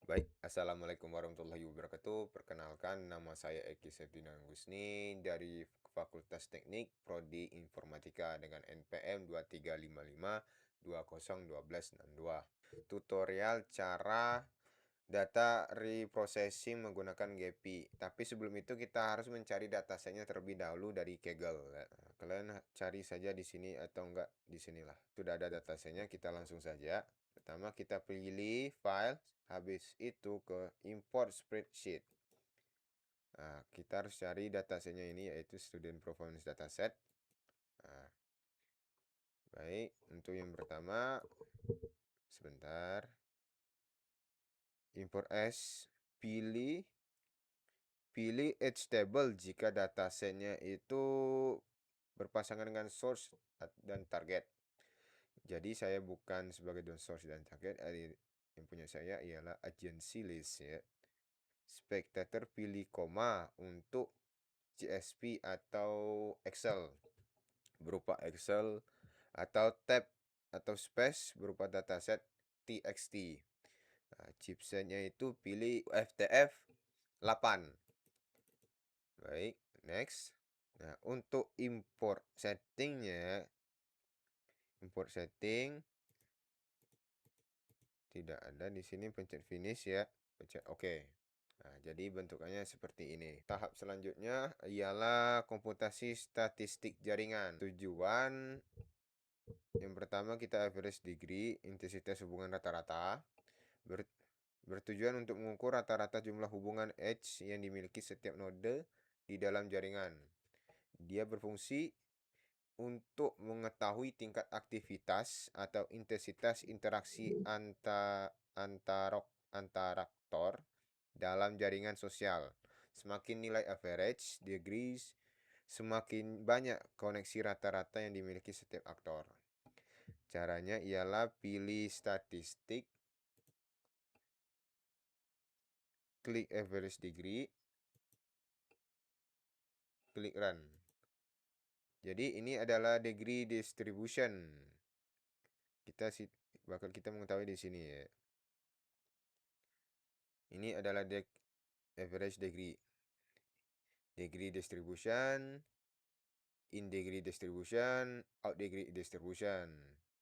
Baik, Assalamualaikum warahmatullahi wabarakatuh. Perkenalkan, nama saya Eki Septian Gusni dari Fakultas Teknik Prodi Informatika dengan NPM 2355201262. Tutorial cara data reprocessing menggunakan GPI. Tapi sebelum itu kita harus mencari datasetnya terlebih dahulu dari Kaggle. Kalian cari saja di sini atau enggak di sinilah. Sudah ada datasetnya, kita langsung saja. Pertama kita pilih file, habis itu ke import spreadsheet. Nah, kita harus cari datasetnya ini yaitu student performance dataset. Nah, baik, untuk yang pertama sebentar. Import as, pilih htable jika datasetnya itu berpasangan dengan source dan target. Jadi saya bukan sebagai source dan target, yang punya saya ialah agency list ya. Spectator pilih koma untuk CSV atau Excel berupa Excel, atau tab atau space berupa dataset TXT. Nah, chipsetnya itu pilih FTF 8. Baik, next. Nah, untuk import settingnya, import setting tidak ada di sini, pencet finish ya, pencet OK. Nah, jadi bentukannya seperti ini. Tahap selanjutnya ialah komputasi statistik jaringan. Tujuan yang pertama kita average degree, intensitas hubungan rata-rata. Bertujuan untuk mengukur rata-rata jumlah hubungan edge yang dimiliki setiap node di dalam jaringan. Dia berfungsi untuk mengetahui tingkat aktivitas atau intensitas interaksi antaraktor dalam jaringan sosial. Semakin nilai average degrees, semakin banyak koneksi rata-rata yang dimiliki setiap aktor. Caranya ialah pilih statistik, klik average degree, klik run. Jadi ini adalah degree distribution. Kita mengetahui di sini ya. Ini adalah average degree. Degree distribution, in degree distribution, out degree distribution.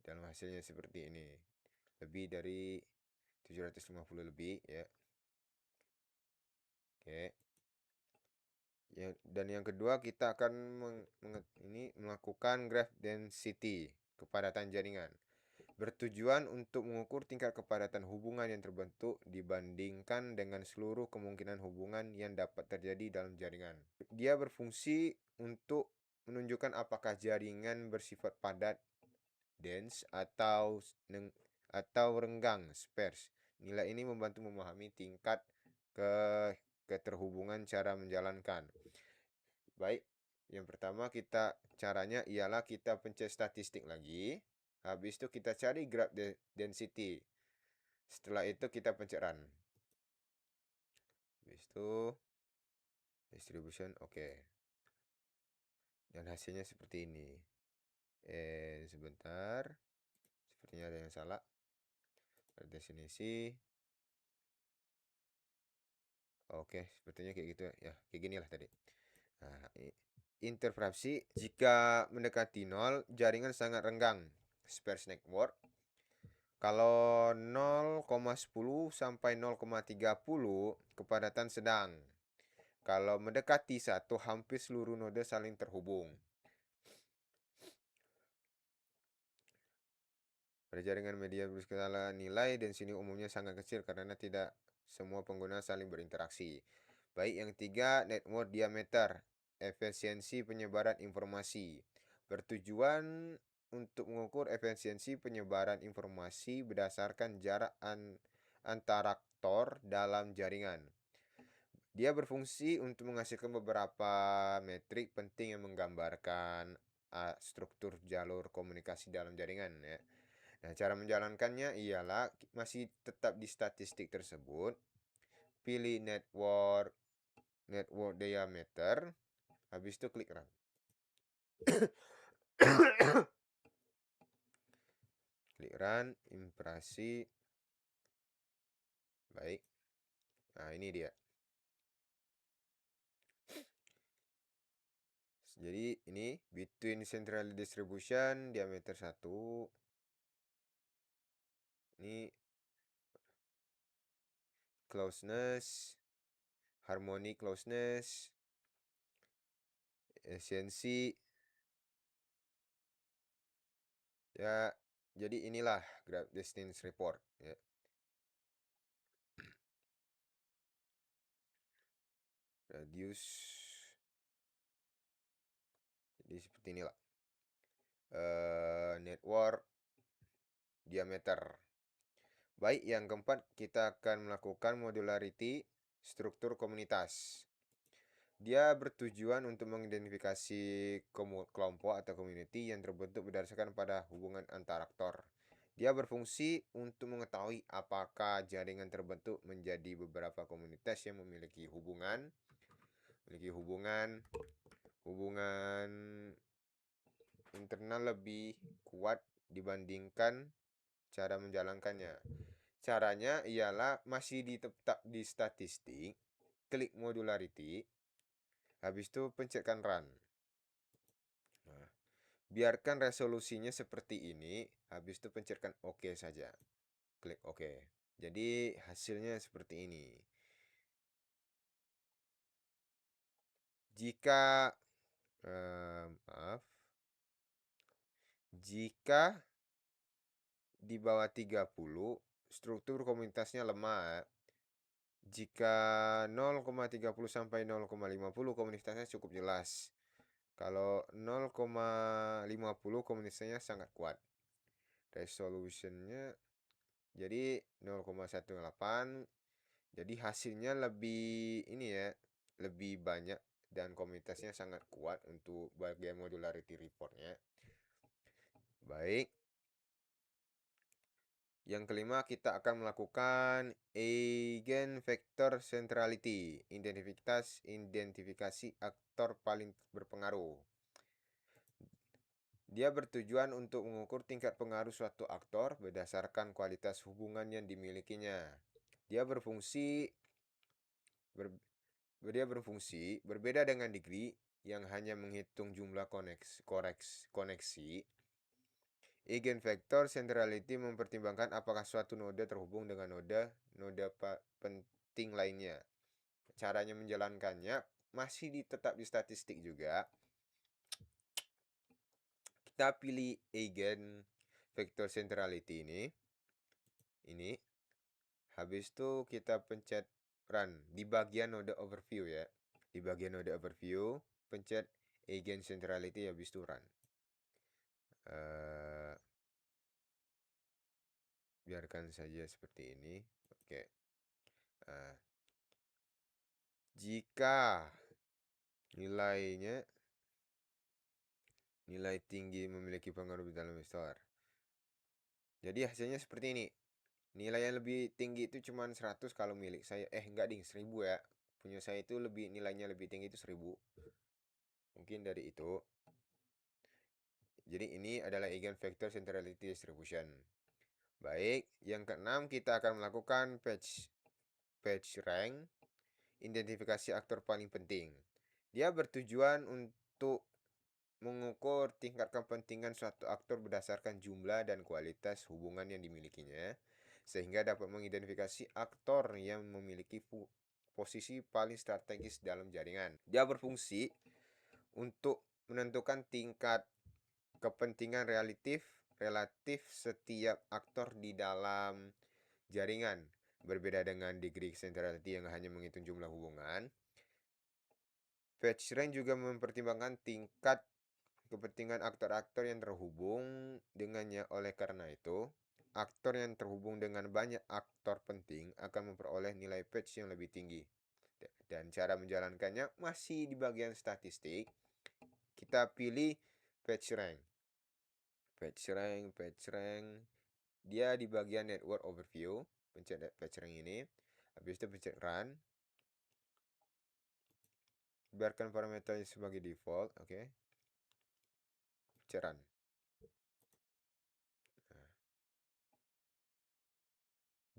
Dalam hasilnya seperti ini. Lebih dari 750 lebih ya. Oke. Dan yang kedua kita akan melakukan graph density, kepadatan jaringan. Bertujuan untuk mengukur tingkat kepadatan hubungan yang terbentuk dibandingkan dengan seluruh kemungkinan hubungan yang dapat terjadi dalam jaringan. Dia berfungsi untuk menunjukkan apakah jaringan bersifat padat, dense, atau renggang, sparse. Nilai ini membantu memahami tingkat keterhubungan cara menjalankan. Baik, yang pertama caranya ialah kita pencet statistik lagi. Habis itu kita cari graph density. Setelah itu kita pencet run. Habis itu distribution oke. Dan hasilnya seperti ini. Sebentar. Sepertinya ada yang salah. Definisi. Oke, sepertinya kayak gitu ya. Kayak gini lah tadi. Nah, interferensi jika mendekati 0, jaringan sangat renggang. Sparse network. Kalau 0,10 sampai 0,30 kepadatan sedang. Kalau mendekati 1, hampir seluruh node saling terhubung. Pada jaringan media berskala nilai dan sini umumnya sangat kecil karena tidak semua pengguna saling berinteraksi. Baik, yang ketiga, network diameter, efisiensi penyebaran informasi. Bertujuan untuk mengukur efisiensi penyebaran informasi berdasarkan jarak antara aktor dalam jaringan. Dia berfungsi untuk menghasilkan beberapa metrik penting yang menggambarkan struktur jalur komunikasi dalam jaringan ya. Nah, cara menjalankannya ialah masih tetap di statistik tersebut. Pilih network diameter, habis itu klik run. Klik run, impresi. Baik, Nah, ini dia. Jadi ini between central distribution diameter 1. Ini closeness, harmonic closeness, efisiensi. Ya, jadi inilah graph distance report ya. Radius. Jadi seperti inilah. Network diameter. Baik, yang keempat kita akan melakukan modularity struktur komunitas. Dia bertujuan untuk mengidentifikasi kelompok atau community yang terbentuk berdasarkan pada hubungan antar aktor. Dia berfungsi untuk mengetahui apakah jaringan terbentuk menjadi beberapa komunitas yang memiliki hubungan internal lebih kuat dibandingkan cara menjalankannya. Caranya ialah masih tetap di statistik, klik modularity, habis itu pencetkan run. Nah, biarkan resolusinya seperti ini, habis itu pencetkan OK saja. Klik OK. Jadi hasilnya seperti ini. Jika jika di bawah 30, struktur komunitasnya lemah. Jika 0,30 sampai 0,50 komunitasnya cukup jelas. Kalau 0,50 komunitasnya sangat kuat. Resolutionnya jadi 0,18. Jadi hasilnya lebih ini ya, lebih banyak dan komunitasnya sangat kuat untuk bagian modularity reportnya. Baik. Yang kelima, kita akan melakukan eigenvector centrality, identifikasi aktor paling berpengaruh. Dia bertujuan untuk mengukur tingkat pengaruh suatu aktor berdasarkan kualitas hubungan yang dimilikinya. Dia berfungsi berbeda dengan degree yang hanya menghitung jumlah koneksi. Eigenvector centrality mempertimbangkan apakah suatu node terhubung dengan node penting lainnya. Caranya menjalankannya masih tetap di statistik juga. Kita pilih eigenvector centrality ini. Habis itu kita pencet run di bagian node overview ya. Di bagian node overview, pencet eigen centrality, habis itu run. Biarkan saja seperti ini. Oke. Jika nilai tinggi memiliki pengaruh di dalam store. Jadi hasilnya seperti ini. Nilai yang lebih tinggi itu cuma 100 kalau milik saya. Enggak ding, 1000 ya. Punya saya itu nilainya lebih tinggi itu 1000. Mungkin dari itu. Jadi ini adalah eigenvector centrality distribution. Baik, yang keenam kita akan melakukan page rank, identifikasi aktor paling penting. Dia bertujuan untuk mengukur tingkat kepentingan suatu aktor berdasarkan jumlah dan kualitas hubungan yang dimilikinya, sehingga dapat mengidentifikasi aktor yang memiliki posisi paling strategis dalam jaringan. Dia berfungsi untuk menentukan tingkat kepentingan relatif setiap aktor di dalam jaringan. Berbeda dengan degree centrality yang hanya menghitung jumlah hubungan, PageRank juga mempertimbangkan tingkat kepentingan aktor-aktor yang terhubung dengannya. Oleh karena itu, aktor yang terhubung dengan banyak aktor penting akan memperoleh nilai page yang lebih tinggi. Dan cara menjalankannya masih di bagian statistik. Kita pilih PageRank. PageRank. Dia di bagian network overview. Pencet PageRank ini. Habis itu pencet run. Biarkan parameternya sebagai default. Oke. Pencet run. Nah.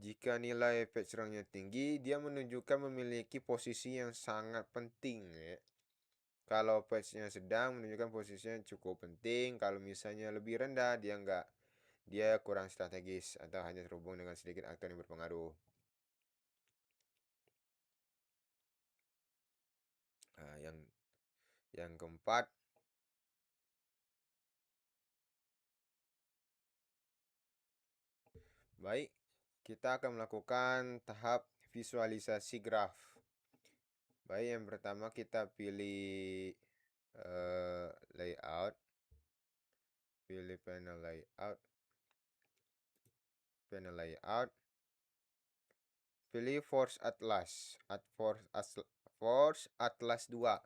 Jika nilai patch ranknya tinggi, dia menunjukkan memiliki posisi yang sangat penting ya. Kalau patchnya sedang, menunjukkan posisinya cukup penting. Kalau misalnya lebih rendah, dia kurang strategis atau hanya terhubung dengan sedikit aktor yang berpengaruh. Nah, yang keempat, baik, kita akan melakukan tahap visualisasi graf. Baik, yang pertama kita pilih layout, pilih panel layout, pilih Force Atlas 2.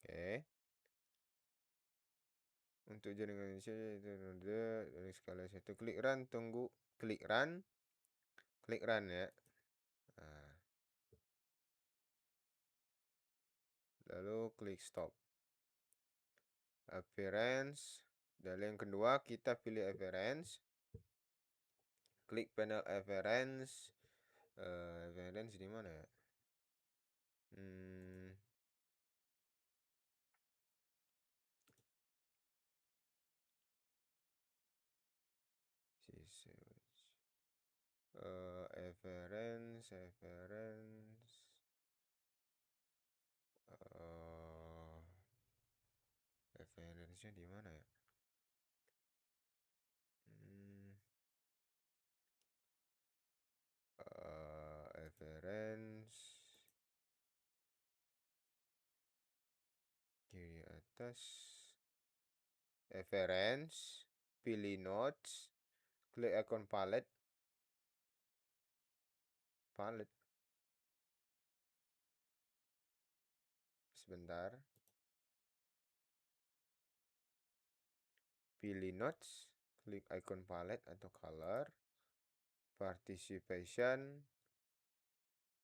Oke. Untuk jaringan Indonesia itu dari skala 1, klik run, klik run ya. Nah, lalu klik stop. Appearance. Dan yang kedua kita pilih appearance. Klik panel appearance. Appearance di mana ya? Hmm, appearance. Appearance-nya di mana ya? Hmm, Appearance kiri atas. Appearance, pilih nodes, klik icon palette. Sebentar. Pilih nodes, klik icon palette atau color. Participation,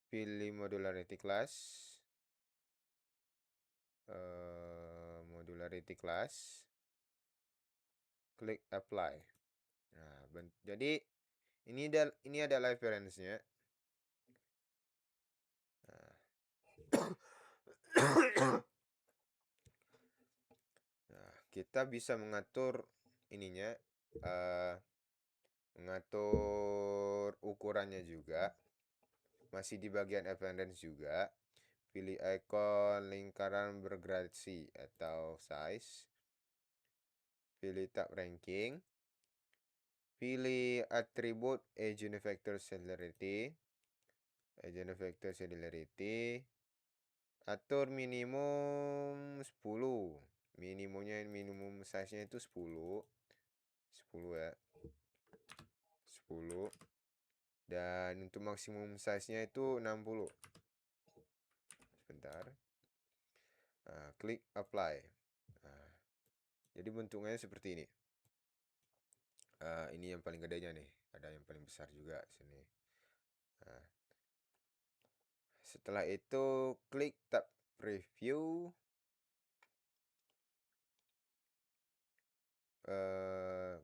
pilih modularity class. Modularity class, klik apply. Nah, jadi ini adalah referensinya. Nah, kita bisa mengatur ininya, mengatur ukurannya juga. Masih di bagian appearance juga. Pilih icon lingkaran bergradasi atau size. Pilih tab ranking. Pilih atribut agent vector celerity. Atur minimum 10. Minimum size-nya itu 10. 10 ya. 10. Dan untuk maksimum size-nya itu 60. Sebentar. Nah, klik apply. Nah, jadi bentuknya seperti ini. Ini yang paling gedenya nih. Ada yang paling besar juga sini. Nah, setelah itu klik tab preview.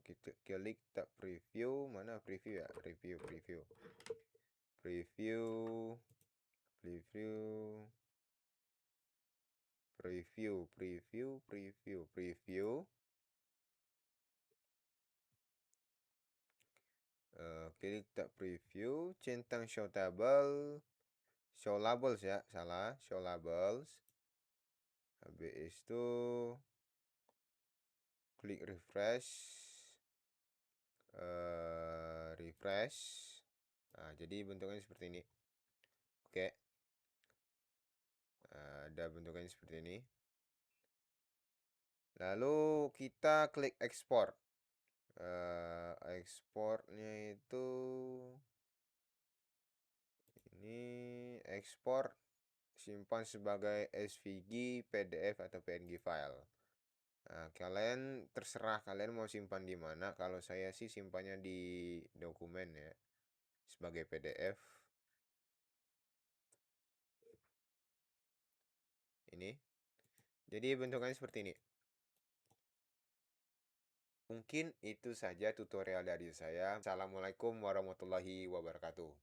Kita klik tab preview. Mana preview ya? Preview. Klik tab preview, centang show labels ya, salah, show labels. Habis itu klik refresh. Nah, jadi bentuknya seperti ini. Oke. Ada bentuknya seperti ini. Lalu kita klik export. Exportnya itu ini export, simpan sebagai SVG, PDF atau PNG file. Nah, kalian terserah kalian mau simpan di mana. Kalau saya sih simpannya di dokumen ya, sebagai PDF. Ini. Jadi bentukannya seperti ini. Mungkin itu saja tutorial dari saya. Assalamualaikum warahmatullahi wabarakatuh.